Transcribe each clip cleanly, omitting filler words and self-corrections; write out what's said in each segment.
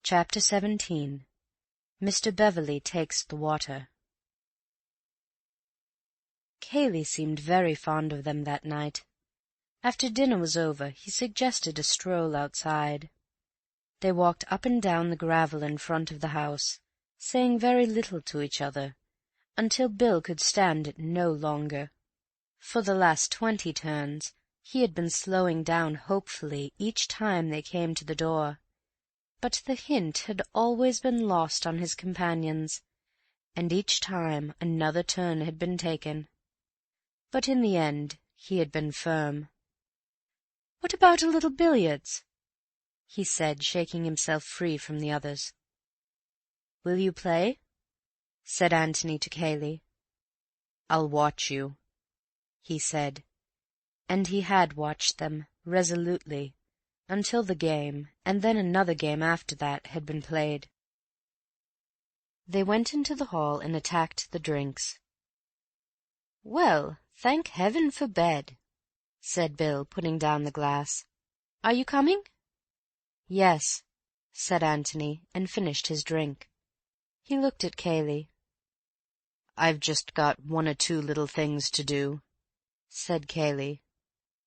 Chapter 17. Mr. Beverley Takes the Water. Cayley seemed very fond of them that night. After dinner was over, he suggested a stroll outside. They walked up and down the gravel in front of the house, saying very little to each other, until Bill could stand it no longer. For the last 20 turns he had been slowing down hopefully each time they came to the door, but the hint had always been lost on his companions, and each time another turn had been taken. But in the end he had been firm. "What about a little billiards?" he said, shaking himself free from the others. "Will you play?" said Antony to Cayley. "I'll watch you," he said, and he had watched them resolutely until the game, and then another game after that, had been played. They went into the hall and attacked the drinks. "Well, thank heaven for bed," said Bill, putting down the glass. "Are you coming?" "Yes," said Antony, and finished his drink. He looked at Cayley. "I've just got 1 or 2 little things to do," said Cayley.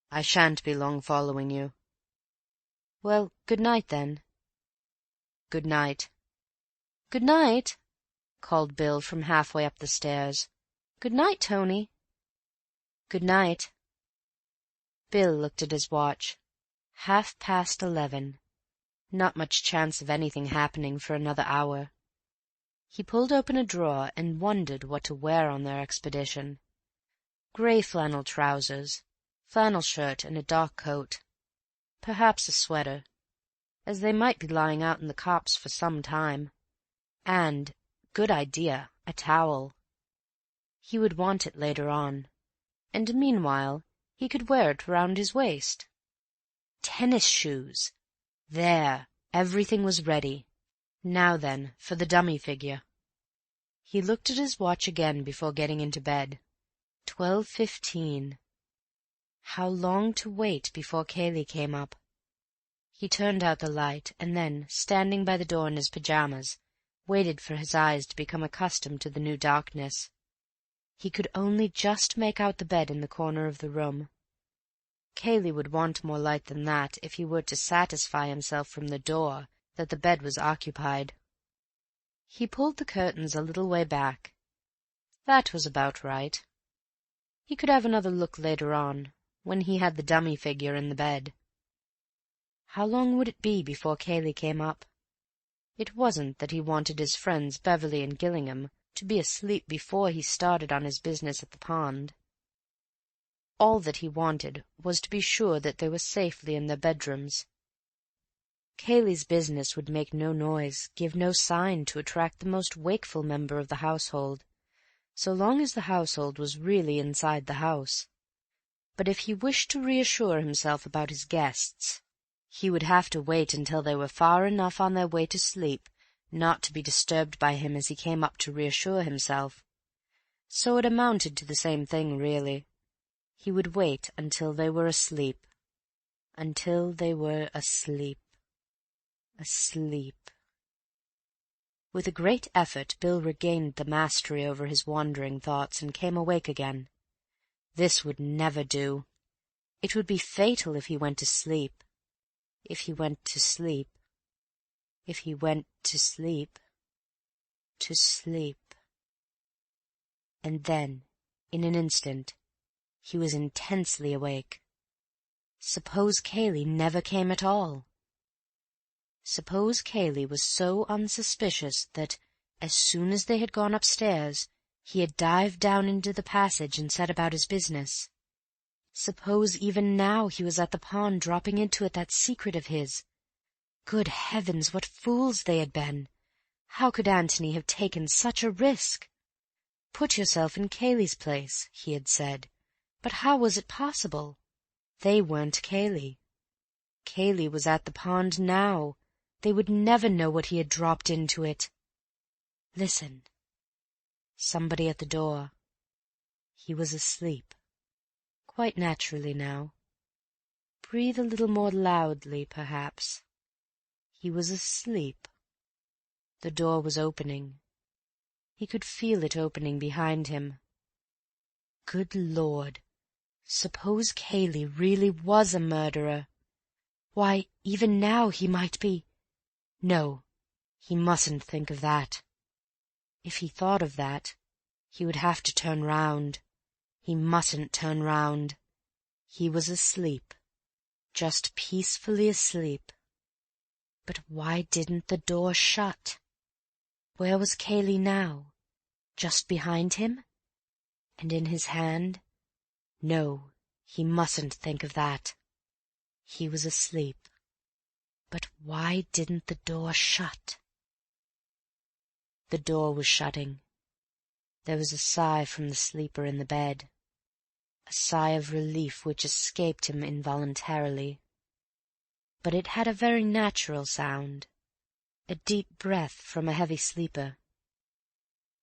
"I shan't be long following you." "Well, good night, then." "Good night." "Good night," called Bill from halfway up the stairs. "Good night, Tony." "Good night." Bill looked at his watch. 11:30. Not much chance of anything happening for another hour. He pulled open a drawer and wondered what to wear on their expedition. Grey flannel trousers, flannel shirt and a dark coat. Perhaps a sweater, as they might be lying out in the copse for some time. And, good idea, a towel. He would want it later on, and meanwhile he could wear it round his waist. Tennis shoes! There, everything was ready. Now then, for the dummy figure. He looked at his watch again before getting into bed. 12:15. How long to wait before Cayley came up? He turned out the light, and then, standing by the door in his pyjamas, waited for his eyes to become accustomed to the new darkness. He could only just make out the bed in the corner of the room. Cayley would want more light than that if he were to satisfy himself from the door that the bed was occupied. He pulled the curtains a little way back. That was about right. He could have another look later on, when he had the dummy figure in the bed. How long would it be before Cayley came up? It wasn't that he wanted his friends Beverley and Gillingham to be asleep before he started on his business at the pond. All that he wanted was to be sure that they were safely in their bedrooms. Cayley's business would make no noise, give no sign to attract the most wakeful member of the household, so long as the household was really inside the house. But if he wished to reassure himself about his guests, he would have to wait until they were far enough on their way to sleep not to be disturbed by him as he came up to reassure himself. So it amounted to the same thing, really. He would wait until they were asleep. Until they were asleep. Asleep. With a great effort Bill regained the mastery over his wandering thoughts and came awake again. This would never do. It would be fatal if he went to sleep. If he went to sleep. If he went to sleep. To sleep. And then, in an instant, he was intensely awake. Suppose Cayley never came at all? Suppose Cayley was so unsuspicious that, as soon as they had gone upstairs, he had dived down into the passage and set about his business? Suppose even now he was at the pond dropping into it that secret of his? Good heavens, what fools they had been! How could Antony have taken such a risk? Put yourself in Cayley's place, he had said. But how was it possible? They weren't Cayley. Cayley was at the pond now. They would never know what he had dropped into it. Listen. Somebody at the door. He was asleep. Quite naturally now. Breathe a little more loudly, perhaps. He was asleep. The door was opening. He could feel it opening behind him. Good Lord! Suppose Cayley really was a murderer. Why, even now he might be— No, he mustn't think of that. If he thought of that, he would have to turn round. He mustn't turn round. He was asleep, just peacefully asleep. But why didn't the door shut? Where was Cayley now? Just behind him? And in his hand? No, he mustn't think of that. He was asleep. But why didn't the door shut? The door was shutting. There was a sigh from the sleeper in the bed, a sigh of relief which escaped him involuntarily. But it had a very natural sound, a deep breath from a heavy sleeper.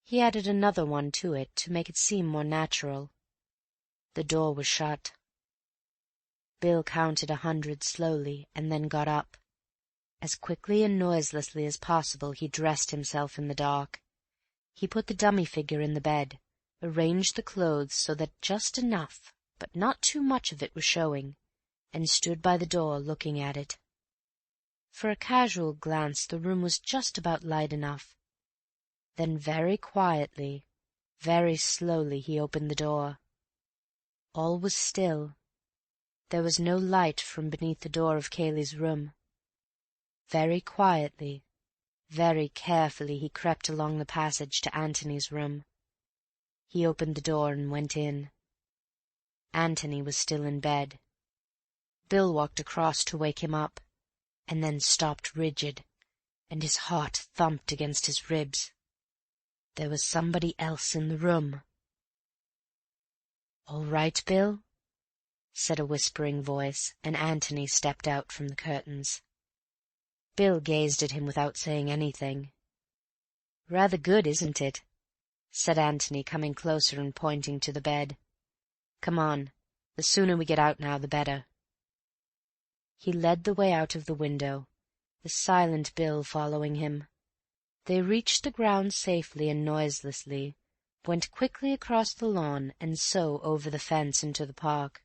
He added another one to it to make it seem more natural. The door was shut. Bill counted 100 slowly, and then got up. As quickly and noiselessly as possible he dressed himself in the dark. He put the dummy figure in the bed, arranged the clothes so that just enough, but not too much of it was showing, and stood by the door looking at it. For a casual glance the room was just about light enough. Then very quietly, very slowly he opened the door. All was still. There was no light from beneath the door of Cayley's room. Very quietly, very carefully he crept along the passage to Antony's room. He opened the door and went in. Antony was still in bed. Bill walked across to wake him up, and then stopped rigid, and his heart thumped against his ribs. There was somebody else in the room. "All right, Bill?" said a whispering voice, and Antony stepped out from the curtains. Bill gazed at him without saying anything. "Rather good, isn't it?" said Antony, coming closer and pointing to the bed. "Come on. The sooner we get out now, the better." He led the way out of the window, the silent Bill following him. They reached the ground safely and noiselessly, went quickly across the lawn, and so over the fence into the park.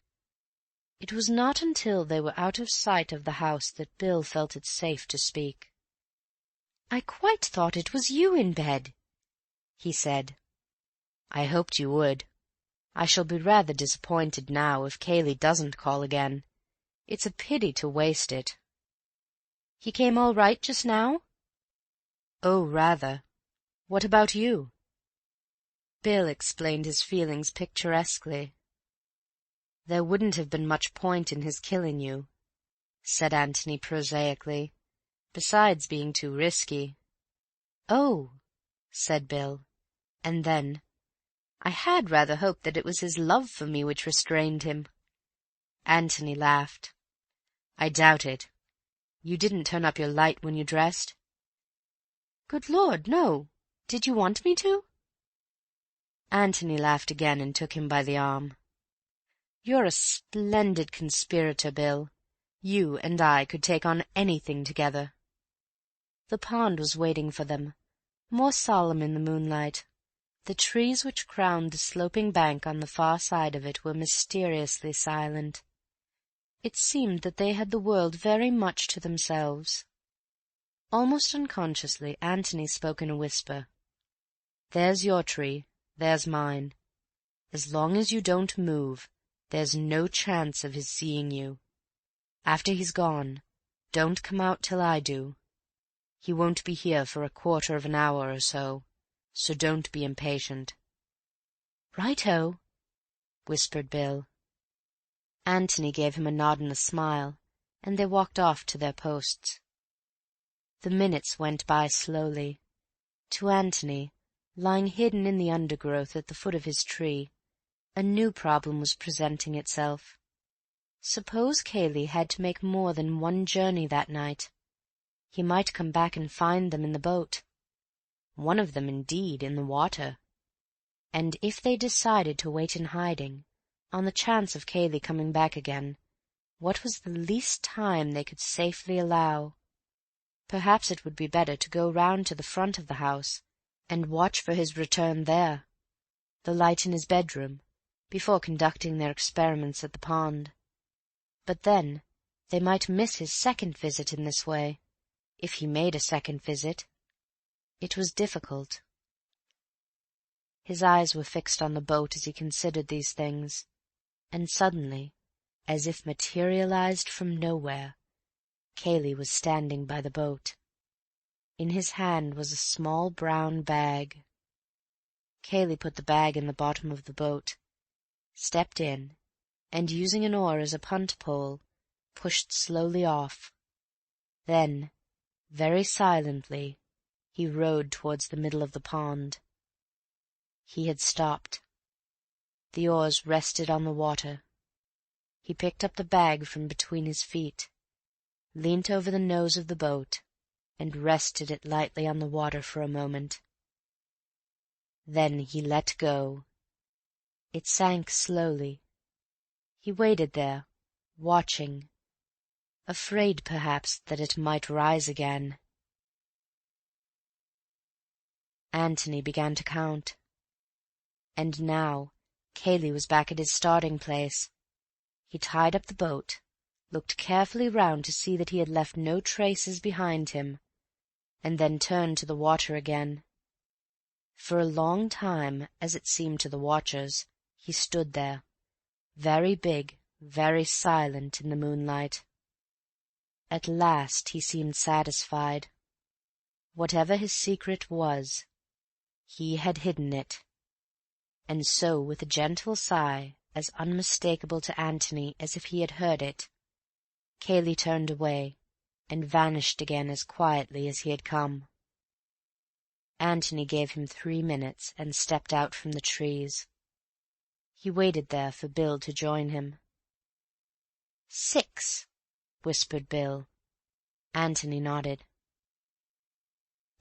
It was not until they were out of sight of the house that Bill felt it safe to speak. "I quite thought it was you in bed," he said. "I hoped you would. I shall be rather disappointed now if Cayley doesn't call again. It's a pity to waste it." "He came all right just now?" "Oh, rather. What about you?" Bill explained his feelings picturesquely. "There wouldn't have been much point in his killing you," said Antony prosaically, "besides being too risky." "Oh," said Bill, and then, "I had rather hoped that it was his love for me which restrained him." Antony laughed. "I doubt it. You didn't turn up your light when you dressed?" "Good Lord, no. Did you want me to?" Antony laughed again and took him by the arm. "You're a splendid conspirator, Bill. You and I could take on anything together." The pond was waiting for them, more solemn in the moonlight. The trees which crowned the sloping bank on the far side of it were mysteriously silent. It seemed that they had the world very much to themselves. Almost unconsciously Antony spoke in a whisper. "There's your tree, there's mine. As long as you don't move, there's no chance of his seeing you. After he's gone, don't come out till I do. He won't be here for a quarter of an hour or so don't be impatient." "Right-o," whispered Bill. Antony gave him a nod and a smile, and they walked off to their posts. The minutes went by slowly. To Antony, lying hidden in the undergrowth at the foot of his tree, a new problem was presenting itself. Suppose Cayley had to make more than one journey that night. He might come back and find them in the boat. One of them, indeed, in the water. And if they decided to wait in hiding, on the chance of Cayley coming back again, what was the least time they could safely allow? Perhaps it would be better to go round to the front of the house and watch for his return there, the light in his bedroom, before conducting their experiments at the pond. But then they might miss his second visit in this way, if he made a second visit. It was difficult. His eyes were fixed on the boat as he considered these things, and suddenly, as if materialized from nowhere, Cayley was standing by the boat. In his hand was a small brown bag. Cayley put the bag in the bottom of the boat, stepped in, and using an oar as a punt-pole, pushed slowly off. Then, very silently, he rowed towards the middle of the pond. He had stopped. The oars rested on the water. He picked up the bag from between his feet, leant over the nose of the boat, and rested it lightly on the water for a moment. Then he let go. It sank slowly. He waited there, watching, afraid perhaps that it might rise again. Antony began to count. And now Cayley was back at his starting place. He tied up the boat, looked carefully round to see that he had left no traces behind him, and then turned to the water again. For a long time, as it seemed to the watchers, he stood there, very big, very silent in the moonlight. At last he seemed satisfied. Whatever his secret was, he had hidden it. And so, with a gentle sigh, as unmistakable to Antony as if he had heard it, Cayley turned away and vanished again as quietly as he had come. Antony gave him 3 minutes and stepped out from the trees. He waited there for Bill to join him. 6, whispered Bill. Antony nodded.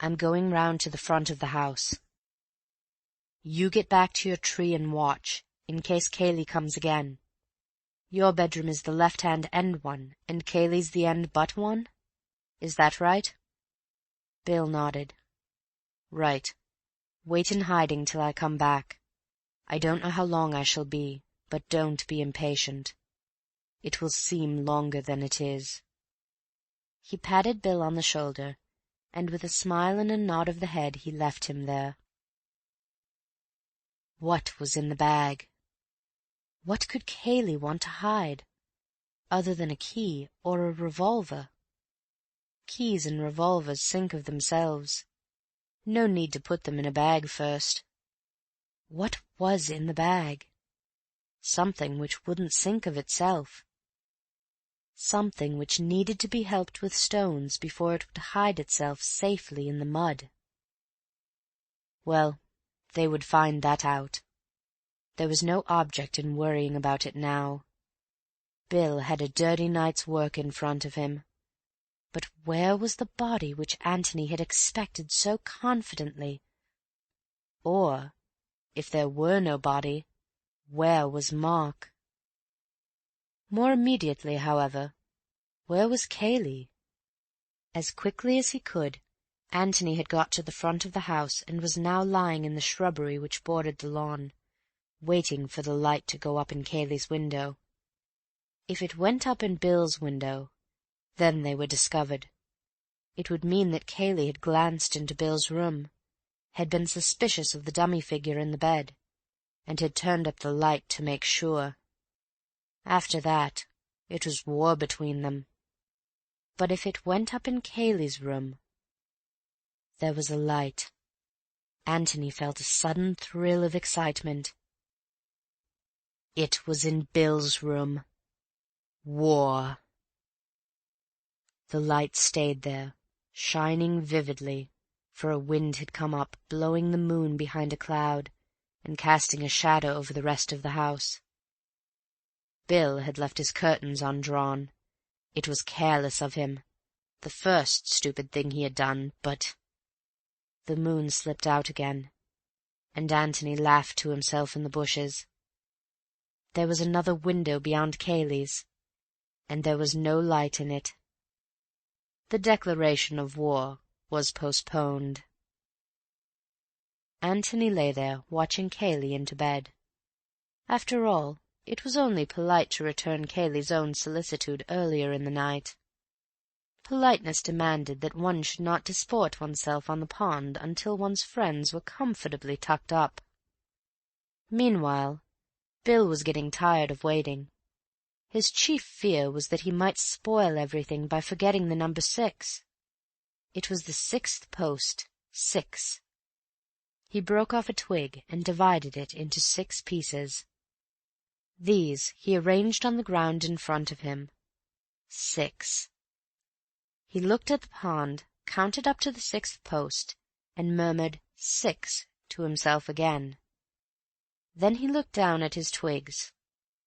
I'm going round to the front of the house. You get back to your tree and watch, in case Cayley comes again. Your bedroom is the left-hand end one, and Cayley's the end but one? Is that right? Bill nodded. Right. Wait in hiding till I come back. I don't know how long I shall be, but don't be impatient. It will seem longer than it is. He patted Bill on the shoulder, and with a smile and a nod of the head he left him there. What was in the bag? What could Cayley want to hide, other than a key or a revolver? Keys and revolvers sink of themselves. No need to put them in a bag first. What was in the bag? Something which wouldn't sink of itself. Something which needed to be helped with stones before it would hide itself safely in the mud. Well, they would find that out. There was no object in worrying about it now. Bill had a dirty night's work in front of him. But where was the body which Antony had expected so confidently? Or, if there were no body, where was Mark? More immediately, however, where was Cayley? As quickly as he could, Antony had got to the front of the house and was now lying in the shrubbery which bordered the lawn, waiting for the light to go up in Cayley's window. If it went up in Bill's window, then they were discovered. It would mean that Cayley had glanced into Bill's room, had been suspicious of the dummy figure in the bed, and had turned up the light to make sure. After that, it was war between them. But if it went up in Cayley's room, there was a light. Antony felt a sudden thrill of excitement. It was in Bill's room. War. The light stayed there, shining vividly, for a wind had come up, blowing the moon behind a cloud, and casting a shadow over the rest of the house. Bill had left his curtains undrawn. It was careless of him, the first stupid thing he had done, but... The moon slipped out again, and Antony laughed to himself in the bushes. There was another window beyond Cayley's, and there was no light in it. The declaration of war was postponed. Antony lay there, watching Cayley into bed. After all, it was only polite to return Cayley's own solicitude earlier in the night. Politeness demanded that one should not disport oneself on the pond until one's friends were comfortably tucked up. Meanwhile, Bill was getting tired of waiting. His chief fear was that he might spoil everything by forgetting the number 6. It was the 6th post, 6. He broke off a twig and divided it into 6 pieces. These he arranged on the ground in front of him. 6. He looked at the pond, counted up to the 6th post, and murmured 6 to himself again. Then he looked down at his twigs.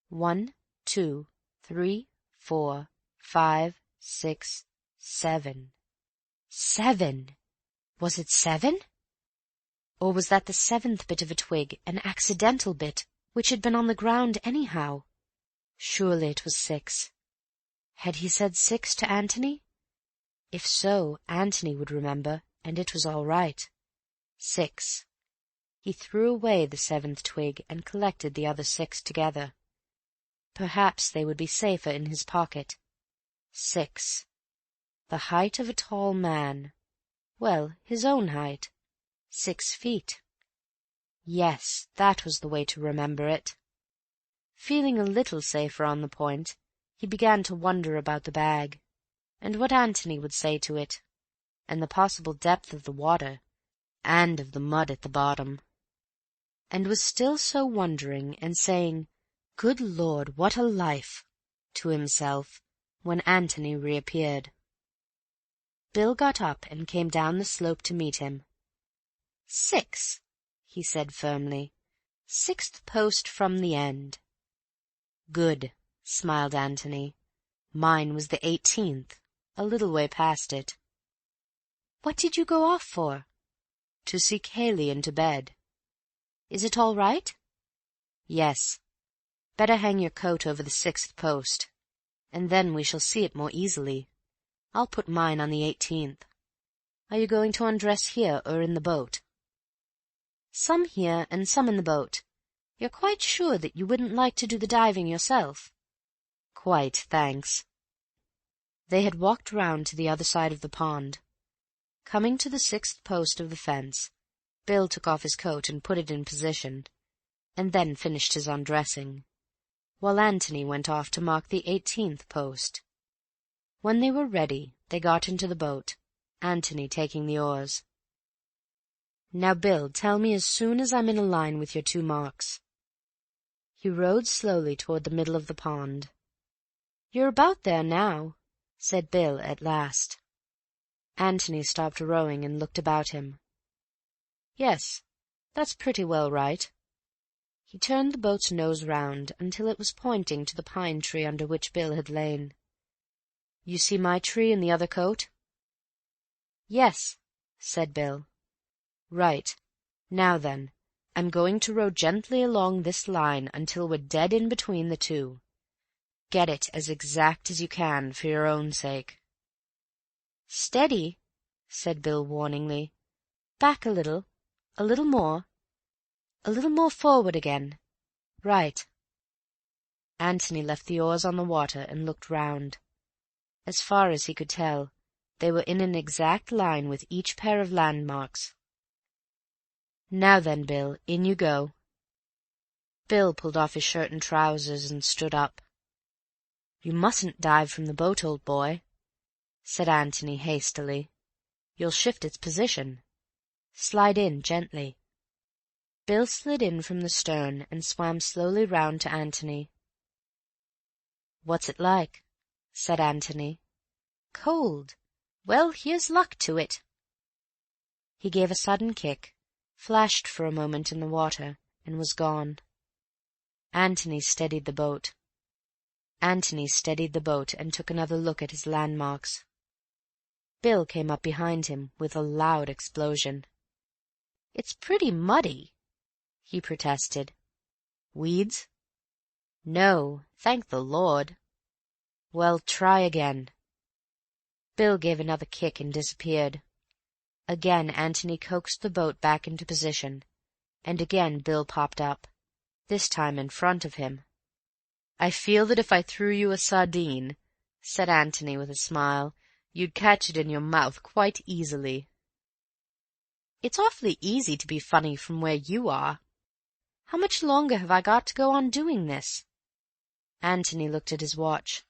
1, 2, 3, 4, 5, 6, 7. 7! Was it 7? Or was that the 7th bit of a twig, an accidental bit, which had been on the ground anyhow? Surely it was 6. Had he said 6 to Antony? If so, Antony would remember, and it was all right. 6. He threw away the 7th twig and collected the other 6 together. Perhaps they would be safer in his pocket. 6. The height of a tall man. Well, his own height. 6 feet. Yes, that was the way to remember it. Feeling a little safer on the point, he began to wonder about the bag, and what Antony would say to it, and the possible depth of the water, and of the mud at the bottom. And was still so wondering and saying, "Good Lord, what a life!" to himself, when Antony reappeared. Bill got up and came down the slope to meet him. 6, he said firmly. 6th post from the end. Good, smiled Antony. Mine was the 18th, a little way past it. What did you go off for? To see Cayley into bed. Is it all right? Yes. Better hang your coat over the 6th post, and then we shall see it more easily. I'll put mine on the 18th. Are you going to undress here or in the boat? Some here and some in the boat. You're quite sure that you wouldn't like to do the diving yourself? Quite, thanks. They had walked round to the other side of the pond. Coming to the 6th post of the fence, Bill took off his coat and put it in position, and then finished his undressing, while Antony went off to mark the 18th post. When they were ready, they got into the boat, Antony taking the oars. Now, Bill, tell me as soon as I'm in a line with your 2 marks. He rowed slowly toward the middle of the pond. You're about there now, said Bill at last. Antony stopped rowing and looked about him. Yes, that's pretty well right. He turned the boat's nose round until it was pointing to the pine tree under which Bill had lain. You see my tree in the other coat? Yes, said Bill. Right. Now then, I'm going to row gently along this line until we're dead in between the 2. Get it as exact as you can for your own sake. Steady, said Bill warningly. Back a little more forward again. Right. Antony left the oars on the water and looked round. As far as he could tell, they were in an exact line with each pair of landmarks. Now then, Bill, in you go. Bill pulled off his shirt and trousers and stood up. You mustn't dive from the boat, old boy, said Antony hastily. You'll shift its position. Slide in gently. Bill slid in from the stern and swam slowly round to Antony. What's it like? Said Antony. Cold. Well, here's luck to it. He gave a sudden kick, flashed for a moment in the water, and was gone. Antony steadied the boat and took another look at his landmarks. Bill came up behind him with a loud explosion. It's pretty muddy, he protested. Weeds? No, thank the Lord. Well, try again. Bill gave another kick and disappeared. Again Antony coaxed the boat back into position, and again Bill popped up, this time in front of him. "I feel that if I threw you a sardine," said Antony with a smile, "you'd catch it in your mouth quite easily." "It's awfully easy to be funny from where you are. How much longer have I got to go on doing this?" Antony looked at his watch.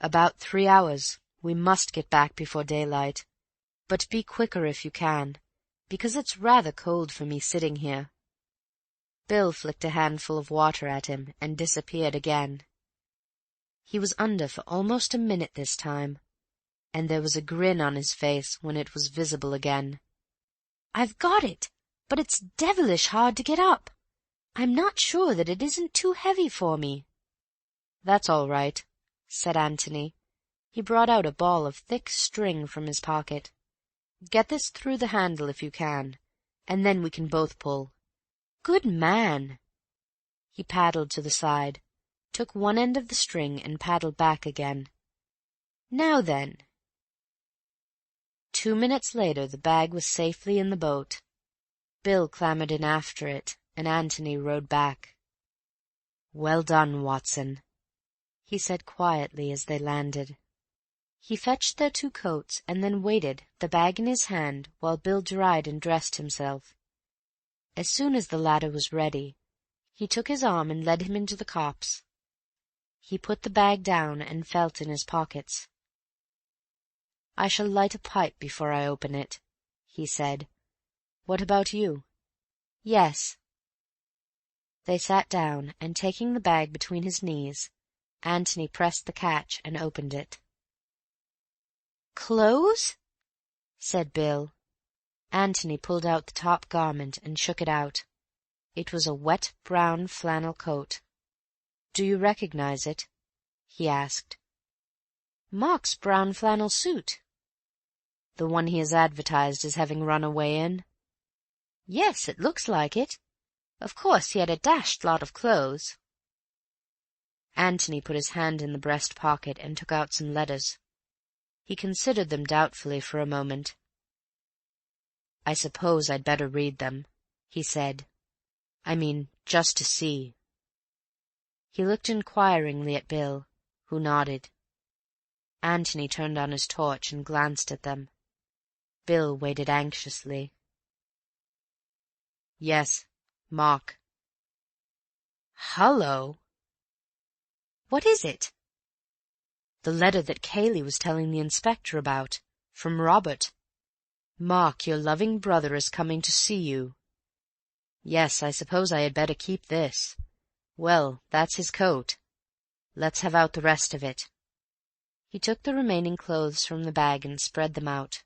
"About 3 hours. We must get back before daylight. But be quicker if you can, because it's rather cold for me sitting here." Bill flicked a handful of water at him and disappeared again. He was under for almost a minute this time, and there was a grin on his face when it was visible again. "I've got it, but it's devilish hard to get up. I'm not sure that it isn't too heavy for me." "That's all right," said Antony. He brought out a ball of thick string from his pocket. "Get this through the handle if you can, and then we can both pull." "Good man!" He paddled to the side, took one end of the string and paddled back again. "Now then." 2 minutes later the bag was safely in the boat. Bill clambered in after it, and Antony rowed back. "Well done, Watson," he said quietly as they landed. He fetched their 2 coats and then waited, the bag in his hand, while Bill dried and dressed himself. As soon as the latter was ready, he took his arm and led him into the copse. He put the bag down and felt in his pockets. "I shall light a pipe before I open it," he said. "What about you?" "Yes." They sat down, and taking the bag between his knees, Antony pressed the catch and opened it. "Clothes?" said Bill. Antony pulled out the top garment and shook it out. It was a wet brown flannel coat. "Do you recognize it?" he asked. "Mark's brown flannel suit." "The one he has advertised as having run away in?" "Yes, it looks like it. Of course he had a dashed lot of clothes." Antony put his hand in the breast pocket and took out some letters. He considered them doubtfully for a moment. "I suppose I'd better read them," he said. "I mean, just to see." He looked inquiringly at Bill, who nodded. Antony turned on his torch and glanced at them. Bill waited anxiously. "Yes, Mark." "Hullo!" "What is it?" "The letter that Cayley was telling the inspector about, from Robert. Mark, your loving brother is coming to see you. Yes, I suppose I had better keep this. Well, that's his coat. Let's have out the rest of it." He took the remaining clothes from the bag and spread them out.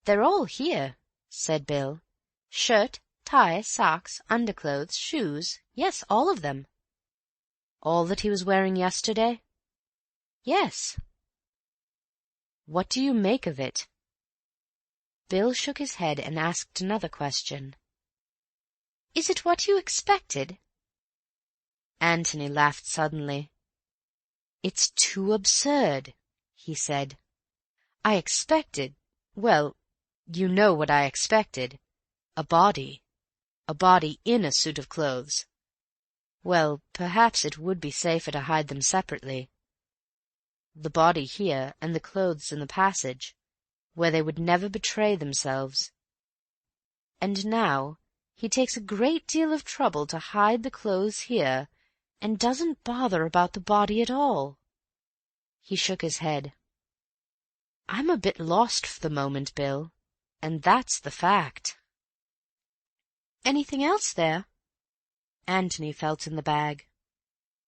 "They're all here," said Bill. "Shirt, tie, socks, underclothes, shoes. Yes, all of them." "All that he was wearing yesterday?" "Yes." "What do you make of it?" Bill shook his head and asked another question. "Is it what you expected?" Antony laughed suddenly. "It's too absurd," he said. "I expected, well, you know what I expected. A body in a suit of clothes. Well, perhaps it would be safer to hide them separately. The body here, and the clothes in the passage, where they would never betray themselves. And now he takes a great deal of trouble to hide the clothes here, and doesn't bother about the body at all." He shook his head. "I'm a bit lost for the moment, Bill, and that's the fact." "Anything else there?" Antony felt in the bag.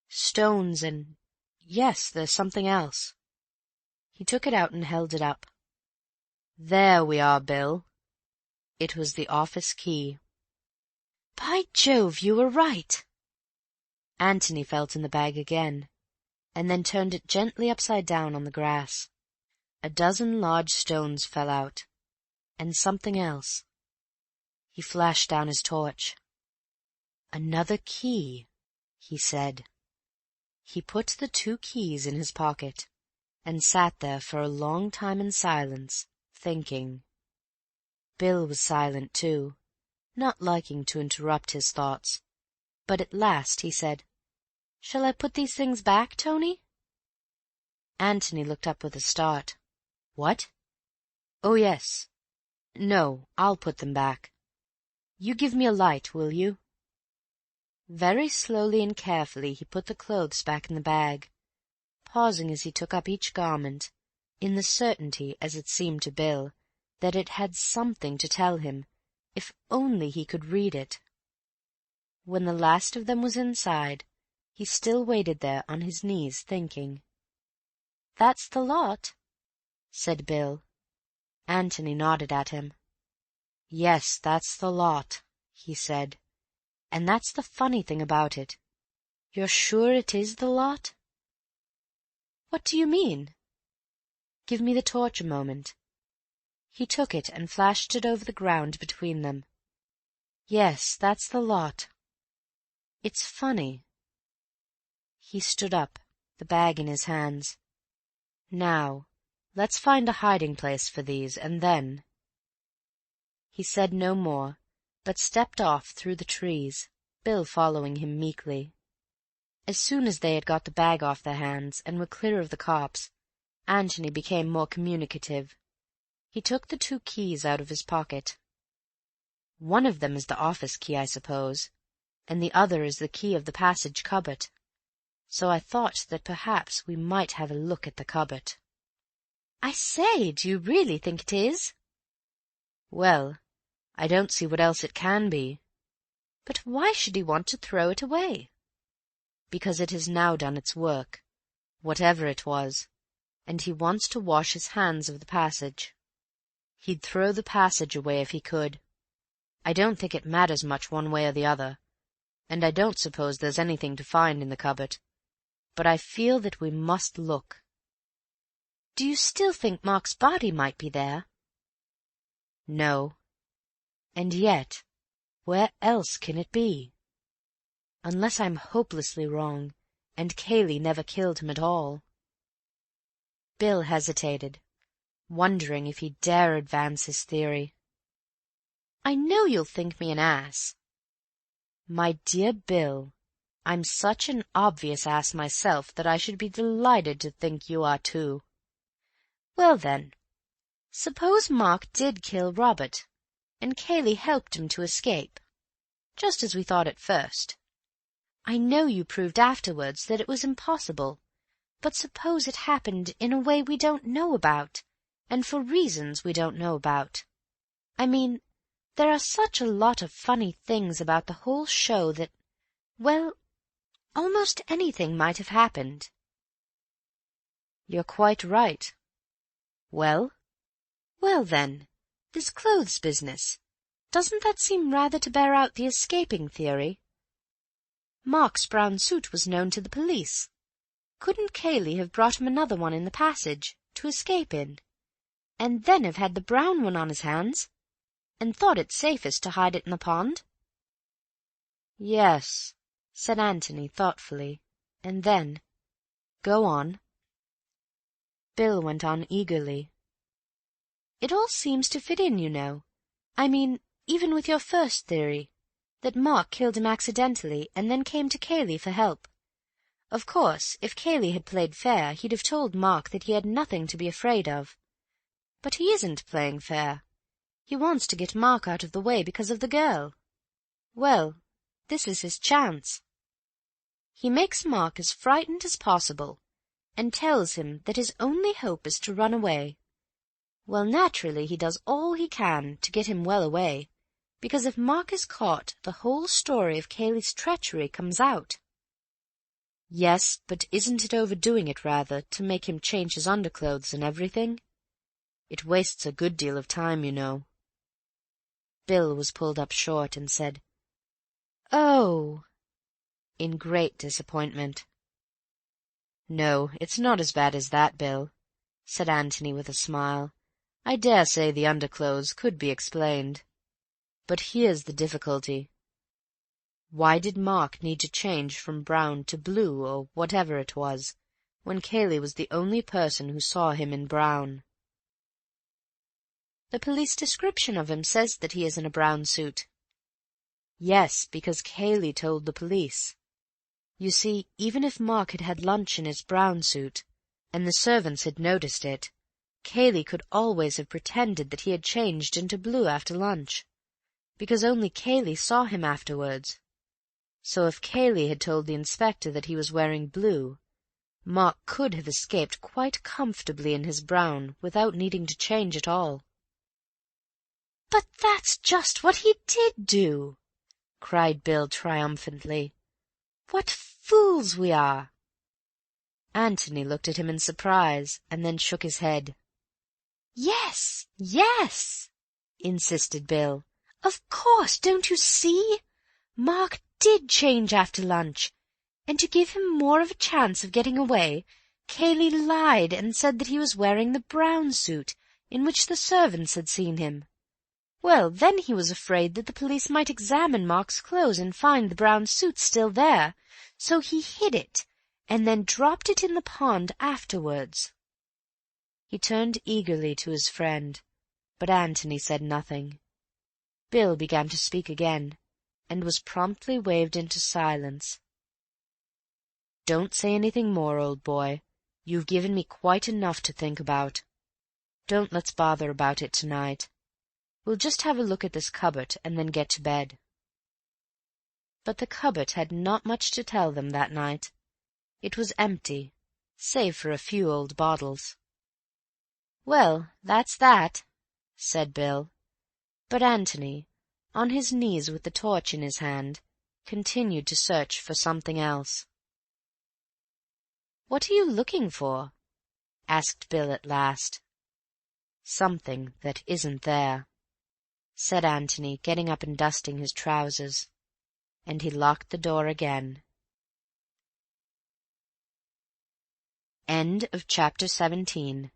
"Stones and... yes, there's something else." He took it out and held it up. "There we are, Bill." It was the office key. "By Jove, you were right." Antony felt in the bag again, and then turned it gently upside down on the grass. A dozen large stones fell out, and something else. He flashed down his torch. "Another key," he said. He put the 2 keys in his pocket, and sat there for a long time in silence, thinking. Bill was silent too, not liking to interrupt his thoughts, but at last he said, "Shall I put these things back, Tony?" Antony looked up with a start. "What? Oh, yes. No, I'll put them back. You give me a light, will you?" Very slowly and carefully he put the clothes back in the bag, pausing as he took up each garment, in the certainty, as it seemed to Bill, that it had something to tell him, if only he could read it. When the last of them was inside, he still waited there on his knees, thinking. "That's the lot," said Bill. Antony nodded at him. "Yes, that's the lot," he said. "And that's the funny thing about it. You're sure it is the lot?" "What do you mean?" "Give me the torch a moment." He took it and flashed it over the ground between them. "Yes, that's the lot. It's funny." He stood up, the bag in his hands. "Now, let's find a hiding-place for these, and then—" He said no more, but stepped off through the trees, Bill following him meekly. As soon as they had got the bag off their hands and were clear of the copse, Antony became more communicative. He took the 2 keys out of his pocket. "One of them is the office key, I suppose, and the other is the key of the passage cupboard. So I thought that perhaps we might have a look at the cupboard." "I say, do you really think it is?" "Well, I don't see what else it can be." "But why should he want to throw it away?" "Because it has now done its work, whatever it was, and he wants to wash his hands of the passage. He'd throw the passage away if he could. I don't think it matters much one way or the other, and I don't suppose there's anything to find in the cupboard, but I feel that we must look." "Do you still think Mark's body might be there?" "No. And yet, where else can it be? Unless I'm hopelessly wrong, and Cayley never killed him at all." Bill hesitated, wondering if he dare advance his theory. "I know you'll think me an ass." "My dear Bill, I'm such an obvious ass myself that I should be delighted to think you are too." "Well then, suppose Mark did kill Robert, and Cayley helped him to escape, just as we thought at first. I know you proved afterwards that it was impossible, but suppose it happened in a way we don't know about, and for reasons we don't know about. I mean, there are such a lot of funny things about the whole show that, well, almost anything might have happened." "You're quite right. Well?" "Well, then, this clothes business. Doesn't that seem rather to bear out the escaping theory? Mark's brown suit was known to the police. Couldn't Cayley have brought him another one in the passage, to escape in, and then have had the brown one on his hands, and thought it safest to hide it in the pond?" "Yes," said Antony thoughtfully, and then, "Go on." Bill went on eagerly. "It all seems to fit in, you know. I mean, even with your first theory, that Mark killed him accidentally and then came to Cayley for help. Of course, if Cayley had played fair, he'd have told Mark that he had nothing to be afraid of. But he isn't playing fair. He wants to get Mark out of the way because of the girl. Well, this is his chance. He makes Mark as frightened as possible, and tells him that his only hope is to run away. Well, naturally he does all he can to get him well away, because if Mark is caught, the whole story of Cayley's treachery comes out." "Yes, but isn't it overdoing it rather, to make him change his underclothes and everything? It wastes a good deal of time, you know." Bill was pulled up short and said, "Oh," in great disappointment. "No, it's not as bad as that, Bill," said Antony with a smile. "I dare say the underclothes could be explained. But here's the difficulty. Why did Mark need to change from brown to blue, or whatever it was, when Cayley was the only person who saw him in brown. "The police description of him says that he is in a brown suit." "Yes, because Cayley told the police. You see, even if Mark had had lunch in his brown suit, and the servants had noticed it, Cayley could always have pretended that he had changed into blue after lunch, because only Cayley saw him afterwards. So if Cayley had told the inspector that he was wearing blue, Mark could have escaped quite comfortably in his brown without needing to change at all." "But that's just what he did do!" cried Bill triumphantly. "What fools we are!" Antony looked at him in surprise, and then shook his head. "Yes, yes," insisted Bill. "Of course, don't you see? Mark did change after lunch, and to give him more of a chance of getting away, Cayley lied and said that he was wearing the brown suit in which the servants had seen him. Well, then he was afraid that the police might examine Mark's clothes and find the brown suit still there, so he hid it, and then dropped it in the pond afterwards." He turned eagerly to his friend, but Antony said nothing. Bill began to speak again, and was promptly waved into silence. "Don't say anything more, old boy. You've given me quite enough to think about. Don't let's bother about it tonight. We'll just have a look at this cupboard and then get to bed." But the cupboard had not much to tell them that night. It was empty, save for a few old bottles. "Well, that's that," said Bill. But Antony, on his knees with the torch in his hand, continued to search for something else. "What are you looking for?" asked Bill at last. "Something that isn't there," said Antony, getting up and dusting his trousers, and he locked the door again. End of chapter 17.